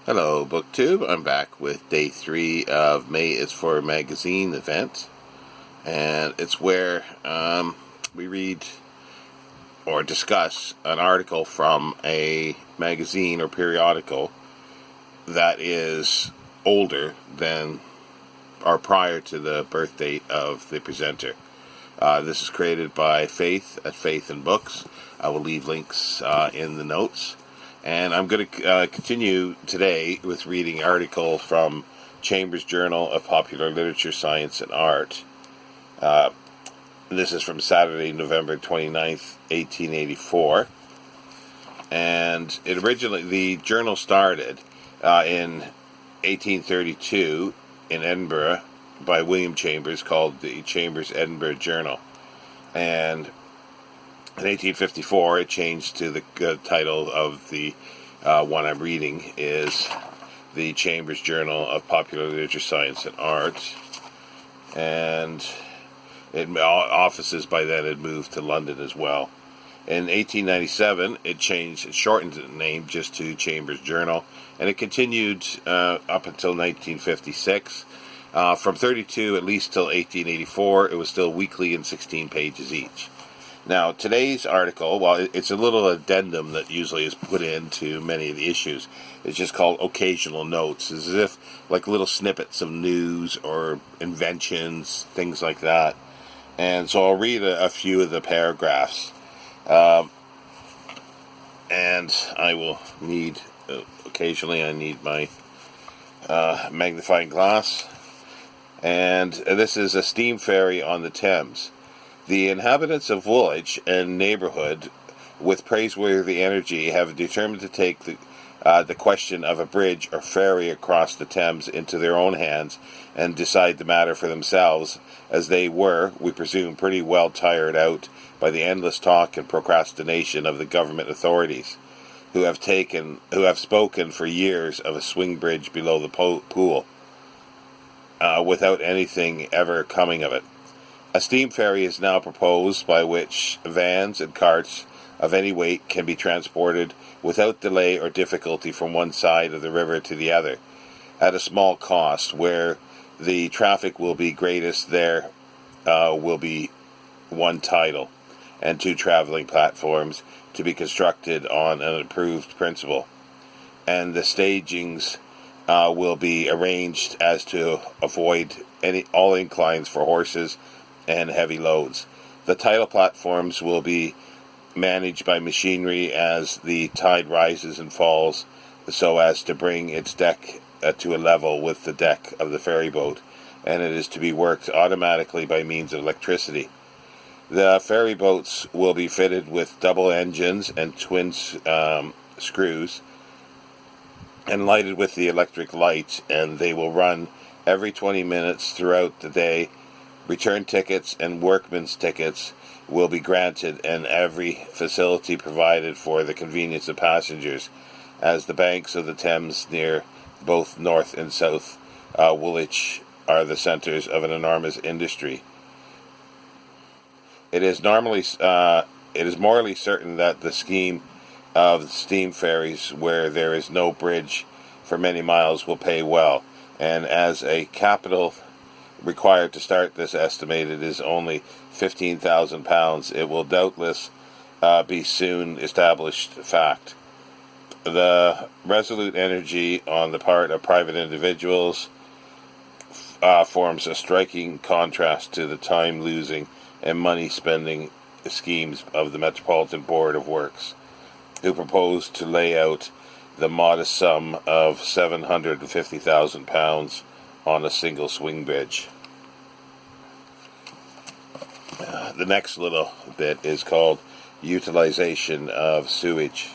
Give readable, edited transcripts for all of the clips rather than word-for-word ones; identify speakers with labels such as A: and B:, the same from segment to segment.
A: Hello, BookTube. I'm back with day 3 of May is for Magazine event, and it's where we read or discuss an article from a magazine or periodical that is older than or prior to the birth date of the presenter. This is created by Faith at Faith&Books. I will leave links in the notes. And I'm going to continue today with reading an article from Chambers Journal of Popular Literature, Science and Art. This is from Saturday, November 29th, 1884. And the journal started in 1832 in Edinburgh by William Chambers, called the Chambers Edinburgh Journal. And in 1854, it changed to the title of the one I'm reading is the Chambers Journal of Popular Literature, Science and Art. And offices by then had moved to London as well. In 1897, it shortened the name just to Chambers Journal, and it continued up until 1956. From 32 at least till 1884, it was still weekly and 16 pages each. Now, today's article, while it's a little addendum that usually is put into many of the issues, it's just called Occasional Notes. It's as if like little snippets of news or inventions, things like that. And so I'll read a few of the paragraphs. And I will need, occasionally I need my magnifying glass. And this is a steam ferry on the Thames. The inhabitants of Woolwich and neighbourhood, with praiseworthy energy, have determined to take the question of a bridge or ferry across the Thames into their own hands and decide the matter for themselves, as they were, we presume, pretty well tired out by the endless talk and procrastination of the government authorities, who have spoken for years of a swing bridge below the pool, without anything ever coming of it. A steam ferry is now proposed by which vans and carts of any weight can be transported without delay or difficulty from one side of the river to the other, at a small cost. Where the traffic will be greatest, there will be one tidal and 2 travelling platforms to be constructed on an approved principle, and the stagings will be arranged as to avoid all inclines for horses and heavy loads. The tidal platforms will be managed by machinery as the tide rises and falls, so as to bring its deck to a level with the deck of the ferry boat, and it is to be worked automatically by means of electricity. The ferry boats will be fitted with double engines and twin screws, and lighted with the electric light, and they will run every 20 minutes throughout the day. Return tickets and workmen's tickets will be granted, and every facility provided for the convenience of passengers, as the banks of the Thames near both North and South Woolwich are the centres of an enormous industry. It is morally certain that the scheme of steam ferries, where there is no bridge for many miles, will pay well, and as a capital required to start this estimated is only £15,000, it will doubtless be soon established fact. The resolute energy on the part of private individuals forms a striking contrast to the time-losing and money-spending schemes of the Metropolitan Board of Works, who propose to lay out the modest sum of £750,000 on a single swing bridge. The next little bit is called Utilisation of Sewage.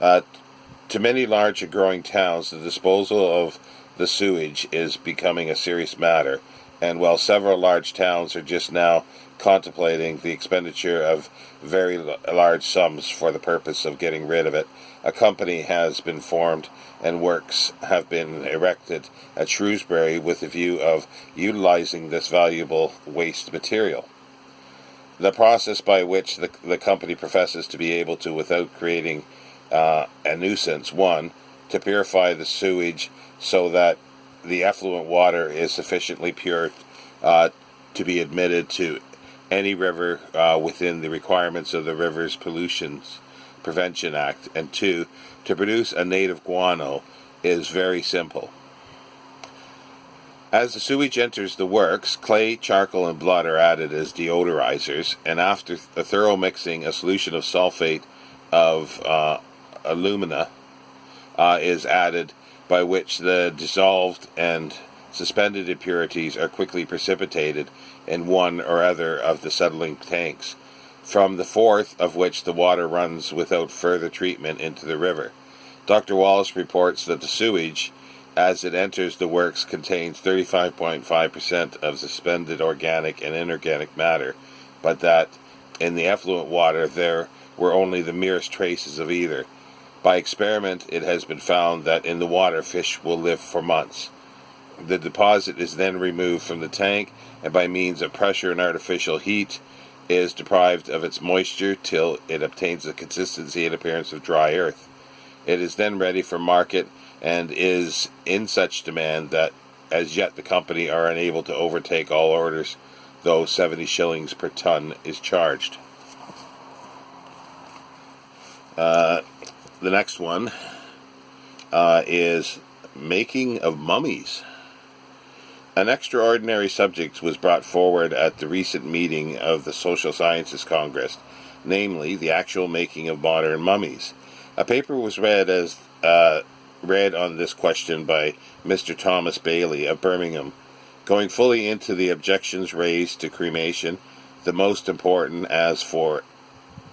A: To many large and growing towns, the disposal of the sewage is becoming a serious matter, and while several large towns are just now contemplating the expenditure of very large sums for the purpose of getting rid of it, a company has been formed and works have been erected at Shrewsbury with the view of utilizing this valuable waste material. The process by which the company professes to be able to, without creating a nuisance, 1. to purify the sewage so that the effluent water is sufficiently pure to be admitted to any river within the requirements of the Rivers Pollutions Prevention Act. And 2, to produce a native guano is very simple. As the sewage enters the works, clay, charcoal, and blood are added as deodorizers, and after a thorough mixing, a solution of sulfate of alumina is added, by which the dissolved and suspended impurities are quickly precipitated in one or other of the settling tanks, from the fourth of which the water runs without further treatment into the river. Dr. Wallace reports that the sewage, as it enters the works, contains 35.5% of suspended organic and inorganic matter, but that in the effluent water there were only the merest traces of either. By experiment, it has been found that in the water fish will live for months. The deposit is then removed from the tank, and by means of pressure and artificial heat is deprived of its moisture till it obtains the consistency and appearance of dry earth. It is then ready for market, and is in such demand that as yet the company are unable to overtake all orders, though 70 shillings per ton is charged. The next one is making of mummies. An extraordinary subject was brought forward at the recent meeting of the Social Sciences Congress, namely the actual making of modern mummies. A paper was read on this question by Mr. Thomas Bailey of Birmingham, going fully into the objections raised to cremation, the most important as far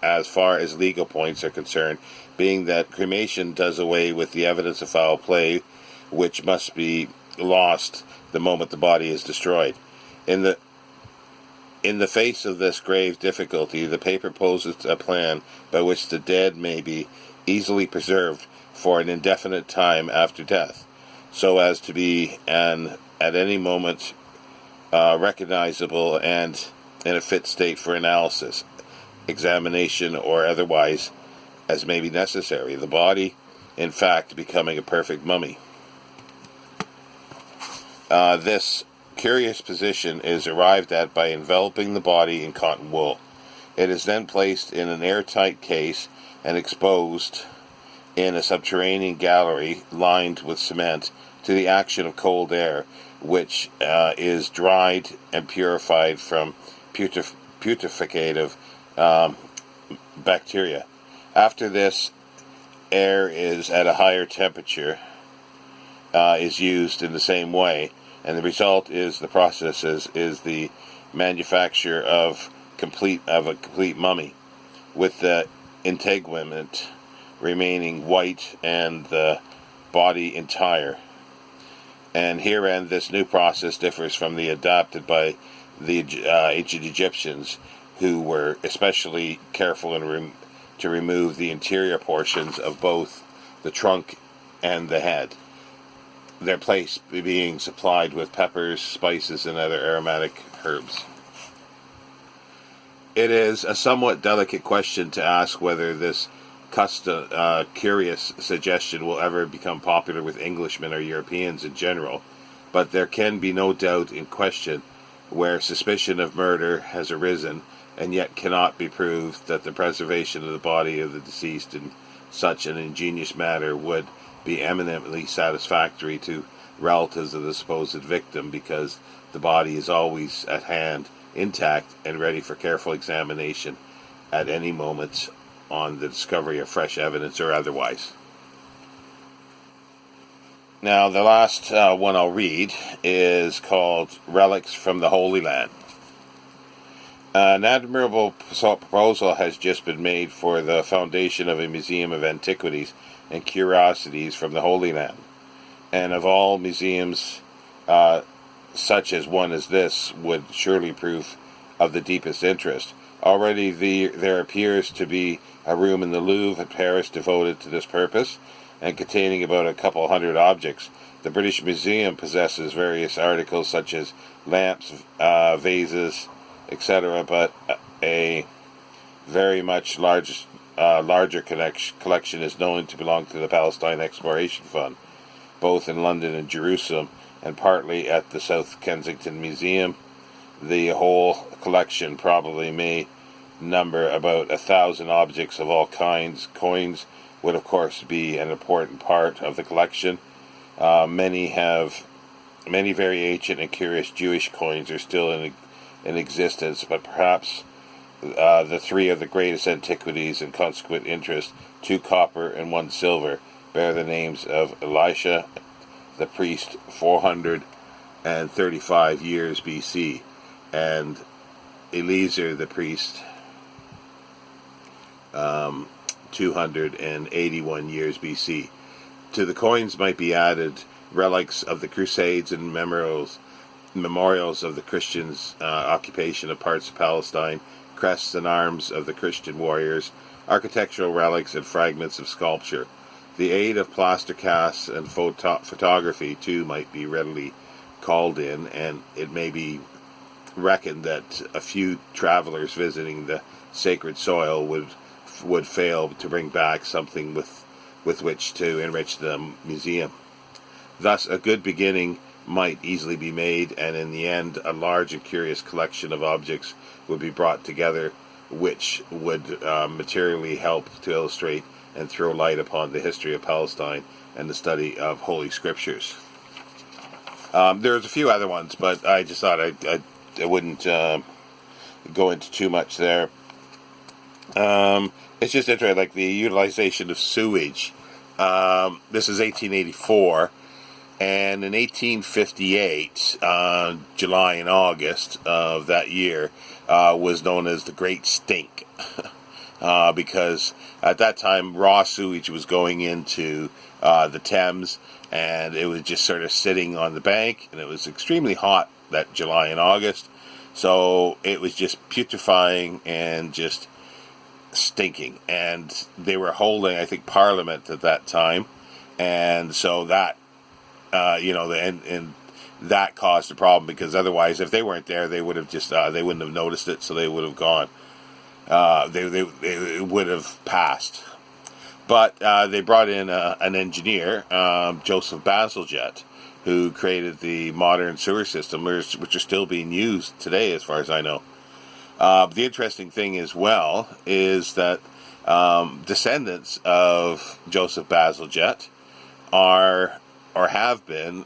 A: as legal points are concerned, being that cremation does away with the evidence of foul play, which must be lost the moment the body is destroyed. In the face of this grave difficulty, the paper poses a plan by which the dead may be easily preserved for an indefinite time after death, so as to be at any moment recognizable and in a fit state for analysis, examination, or otherwise as may be necessary, the body, in fact, becoming a perfect mummy. This curious position is arrived at by enveloping the body in cotton wool. It is then placed in an airtight case and exposed in a subterranean gallery lined with cement to the action of cold air, which is dried and purified from putrefacive bacteria. After this, air is at a higher temperature is used in the same way, and the result is the process is the manufacture of a complete mummy, with the integument remaining white and the body entire. And herein this new process differs from the adopted by the ancient Egyptians, who were especially careful to remove the interior portions of both the trunk and the head, their place being supplied with peppers, spices, and other aromatic herbs. It is a somewhat delicate question to ask whether this curious suggestion will ever become popular with Englishmen or Europeans in general, but there can be no doubt in question where suspicion of murder has arisen, and yet cannot be proved, that the preservation of the body of the deceased in such an ingenious manner would be eminently satisfactory to relatives of the supposed victim, because the body is always at hand, intact, and ready for careful examination at any moment on the discovery of fresh evidence or otherwise. Now, the last one I'll read is called Relics from the Holy Land. An admirable proposal has just been made for the foundation of a museum of antiquities and curiosities from the Holy Land. And of all museums, such as one as this would surely prove of the deepest interest. Already there appears to be a room in the Louvre at Paris devoted to this purpose, and containing about a couple hundred objects. The British Museum possesses various articles such as lamps, vases, etc., but a very much larger collection is known to belong to the Palestine Exploration Fund, both in London and Jerusalem, and partly at the South Kensington Museum. The whole collection probably may number about 1,000 objects of all kinds. Coins would, of course, be an important part of the collection. Many very ancient and curious Jewish coins are still in existence, but perhaps the three of the greatest antiquities and consequent interest, 2 copper and 1 silver, bear the names of Elisha, the priest, 435 years BC, and Eliezer, the priest, 281 years BC. To the coins might be added relics of the Crusades and memorials of the Christians' occupation of parts of Palestine, crests and arms of the Christian warriors, architectural relics and fragments of sculpture. The aid of plaster casts and photography, too, might be readily called in, and it may be reckoned that a few travelers visiting the sacred soil would fail to bring back something with which to enrich the museum. Thus, a good beginning might easily be made, and in the end, a large and curious collection of objects would be brought together, which would materially help to illustrate and throw light upon the history of Palestine and the study of Holy Scriptures. There's a few other ones, but I just thought I wouldn't go into too much there. It's just interesting, like the utilization of sewage. This is 1884, and in 1858, July and August of that year, was known as the Great Stink, because at that time raw sewage was going into the Thames, and it was just sort of sitting on the bank, and it was extremely hot that July and August, so it was just putrefying and just stinking. And they were holding, I think, Parliament at that time, and so that and that caused a problem, because otherwise, if they weren't there, they would have just they wouldn't have noticed it, so they would have gone. They would have passed. But they brought in an engineer, Joseph Bazalgette, who created the modern sewer system, which are still being used today, as far as I know. The interesting thing as well is that descendants of Joseph Bazalgette are, or have been,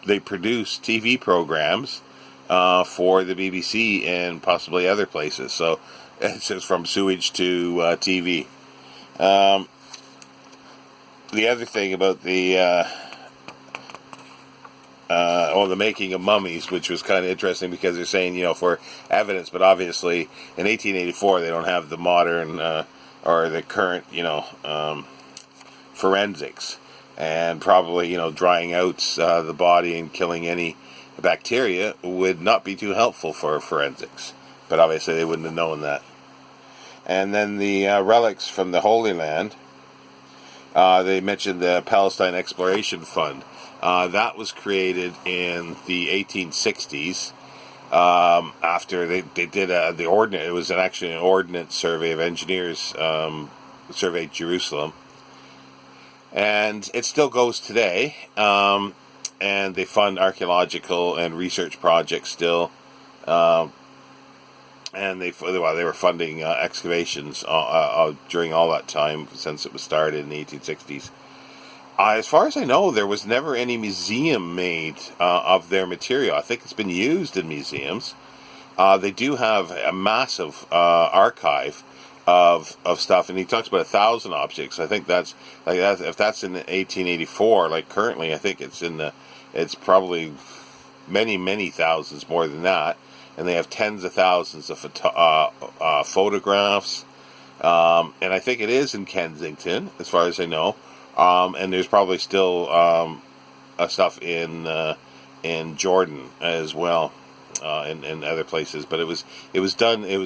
A: they produce TV programs for the BBC and possibly other places. So it's from sewage to TV. The other thing about the making of mummies, which was kind of interesting, because they're saying, for evidence, but obviously in 1884 they don't have the modern or the current, forensics, and probably, drying out the body and killing any bacteria would not be too helpful for forensics, but obviously they wouldn't have known that. And then the relics from the Holy Land, they mentioned the Palestine Exploration Fund. That was created in the 1860s after they did the ordnance. It was actually an ordnance survey of engineers surveyed Jerusalem, and it still goes today. And they fund archaeological and research projects still, and they were funding excavations during all that time since it was started in the 1860s. As far as I know, there was never any museum made of their material. I think it's been used in museums. They do have a massive archive of stuff, and he talks about 1,000 objects. I think that's like that. If that's in 1884, like currently, I think it's probably many thousands more than that. And they have tens of thousands of photographs, and I think it is in Kensington, as far as I know. And there's probably still stuff in Jordan as well, and other places. But it was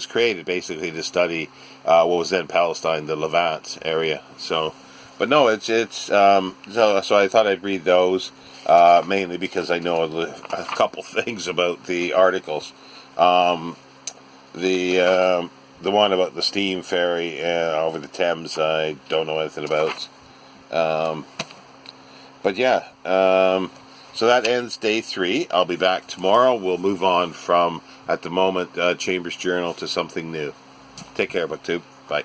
A: created basically to study what was then Palestine, the Levant area. So, but no, it's so I thought I'd read those mainly because I know a couple things about the articles. The The one about the Steam-Ferry over the Thames, I don't know anything about. But yeah, so that ends day 3. I'll be back tomorrow. We'll move on from, at the moment, Chambers Journal to something new. Take care, BookTube. Bye.